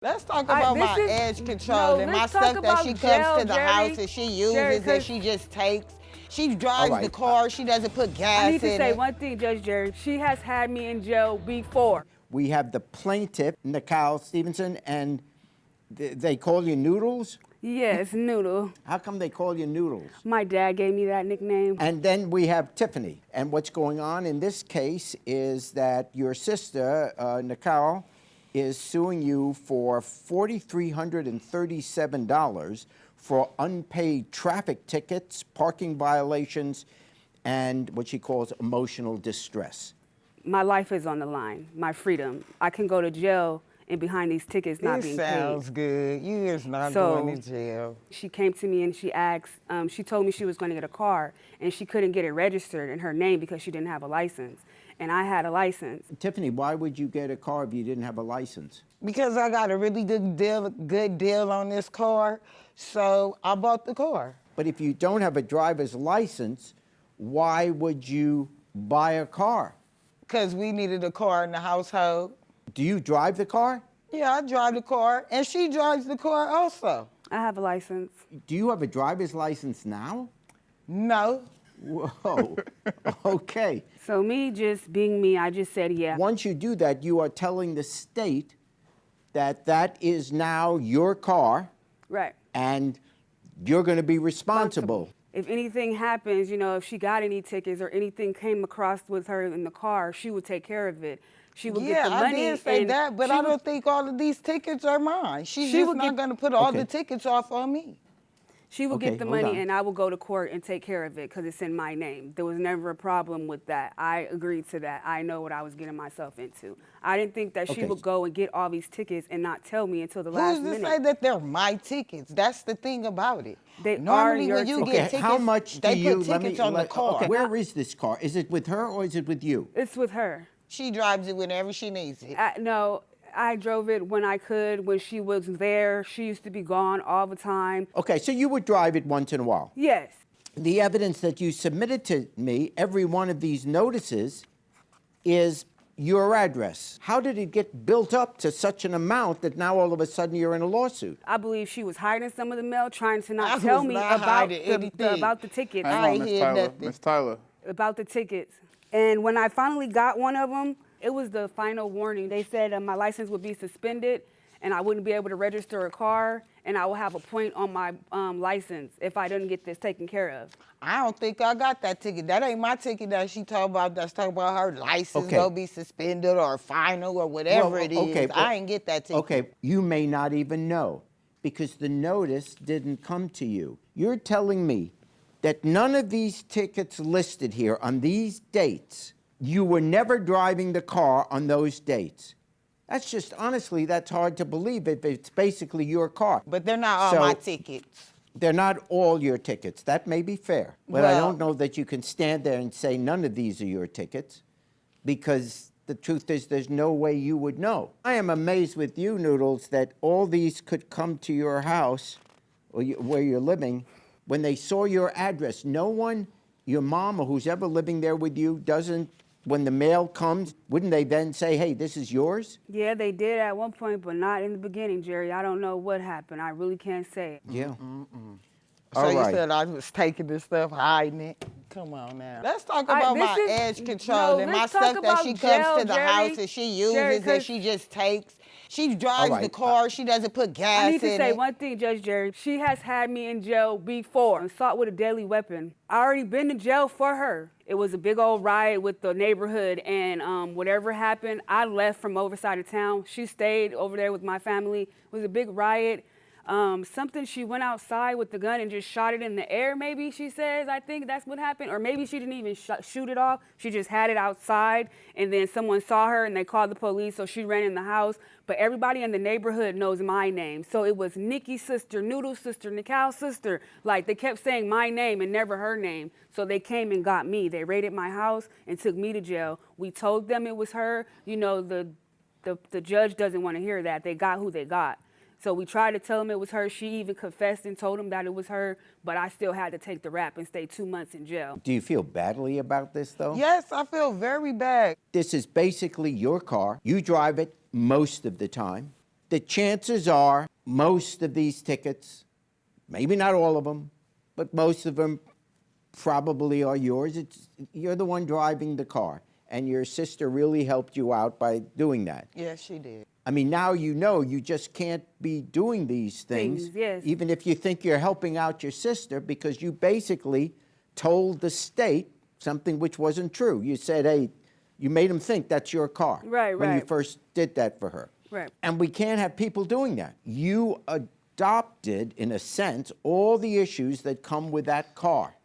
Let's talk about my edge control and my stuff that she comes to the house and she uses and she just takes. She drives the car, she doesn't put gas in it. I need to say one thing, Judge Jerry. She has had me in jail before. We have the plaintiff, Nicole Stevenson, and they call you Noodles? Yes, Noodle. How come they call you Noodles? My dad gave me that nickname. And then we have Tiffany. And what's going on in this case is that your sister, Nicole, is suing you for $4,337 for unpaid traffic tickets, parking violations, and what she calls emotional distress. My life is on the line, my freedom. I can go to jail and behind these tickets not being paid. It sounds good. You is not going to jail. She came to me and she asked, she told me she was going to get a car and she couldn't get it registered in her name because she didn't have a license. And I had a license. Tiffany, why would you get a car if you didn't have a license? Because I got a really good deal on this car, so I bought the car. But if you don't have a driver's license, why would you buy a car? Because we needed a car in the household. Do you drive the car? Yeah, I drive the car, and she drives the car also. I have a license. Do you have a driver's license now? No. Whoa, okay. So me just being me, I just said yeah. Once you do that, you are telling the state that that is now your car. Right. And you're going to be responsible. If anything happens, you know, if she got any tickets or anything came across with her in the car, she would take care of it. She would get the money. Yeah, I did say that, but I don't think all of these tickets are mine. She's just not going to put all the tickets off on me. She would get the money and I would go to court and take care of it because it's in my name. There was never a problem with that. I agreed to that. I know what I was getting myself into. I didn't think that she would go and get all these tickets and not tell me until the last minute. Who's to say that they're my tickets? That's the thing about it. They Normally are when you your get tickets, how much they do you, put tickets on the car. Okay, where is this car? Is it with her or is it with you? It's with her. She drives it whenever she needs it. No, I drove it when I could, when she was there. She used to be gone all the time. Okay, so you would drive it once in a while? Yes. The evidence that you submitted to me, every one of these notices, is your address. How did it get built up to such an amount that now all of a sudden you're in a lawsuit? I believe she was hiding some of the mail, trying to not tell me about the tickets. I ain't hear nothing. Miss Tyler. About the tickets. And when I finally got one of them, it was the final warning. They said my license would be suspended and I wouldn't be able to register a car and I would have a point on my license if I didn't get this taken care of. I don't think I got that ticket. That ain't my ticket that she talking about. That's talking about her license gonna be suspended or final or whatever it is. I ain't get that ticket. Okay, you may not even know because the notice didn't come to you. You're telling me that none of these tickets listed here on these dates, you were never driving the car on those dates. That's just, honestly, that's hard to believe if it's basically your car. But they're not all my tickets. They're not all your tickets. That may be fair. But I don't know that you can stand there and say none of these are your tickets because the truth is there's no way you would know. I am amazed with you, Noodles, that all these could come to your house or where you're living when they saw your address. No one, your mom or who's ever living there with you, doesn't, when the mail comes, wouldn't they then say, hey, this is yours? Yeah, they did at one point, but not in the beginning, Jerry. I don't know what happened. I really can't say it. Yeah. So you said I was taking this stuff, hiding it. Come on now. Let's talk about my edge control and my stuff that she comes to the house and she uses and she just takes. She drives the car. She doesn't put gas in it. I need to say one thing, Judge Jerry. She has had me in jail before. Assault with a deadly weapon. I already been to jail for her. It was a big old riot with the neighborhood, and whatever happened, I left from overside of town. She stayed over there with my family. It was a big riot. She went outside with the gun and just shot it in the air, maybe, she says. I think that's what happened. Or maybe she didn't even shoot it off. She just had it outside, and then someone saw her, and they called the police, so she ran in the house. But everybody in the neighborhood knows my name. So it was Nikki's sister, Noodle's sister, Nicole's sister. Like, they kept saying my name and never her name. So they came and got me. They raided my house and took me to jail. We told them it was her. You know, the judge doesn't want to hear that. They got who they got. So we tried to tell them it was her. She even confessed and told them that it was her, but I still had to take the rap and stay 2 months in jail. Do you feel badly about this, though? Yes, I feel very bad. This is basically your car. You drive it most of the time. the chances are most of these tickets, maybe not all of them, but most of them probably are yours. You're the one driving the car, and your sister really helped you out by doing that. Yes, she did. I mean, now you know you just can't be doing these things, yes. even if you think you're helping out your sister, because you basically told the state something which wasn't true. You said, hey, you made them think that's your car. Right, when you right. first did that for her. Right. And we can't have people doing that. You adopted, in a sense, all the issues that come with that car.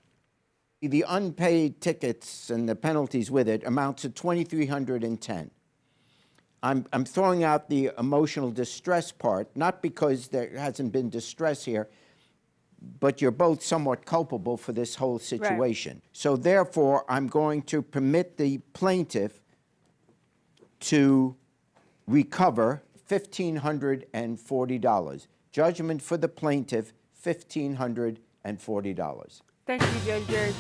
The unpaid tickets and the penalties with it amount to $2,310. I'm throwing out the emotional distress part, not because there hasn't been distress here, but you're both somewhat culpable for this whole situation. Right. So therefore, I'm going to permit the plaintiff to recover $1,540. Judgment for the plaintiff, $1,540. Thank you, Judge Jerry.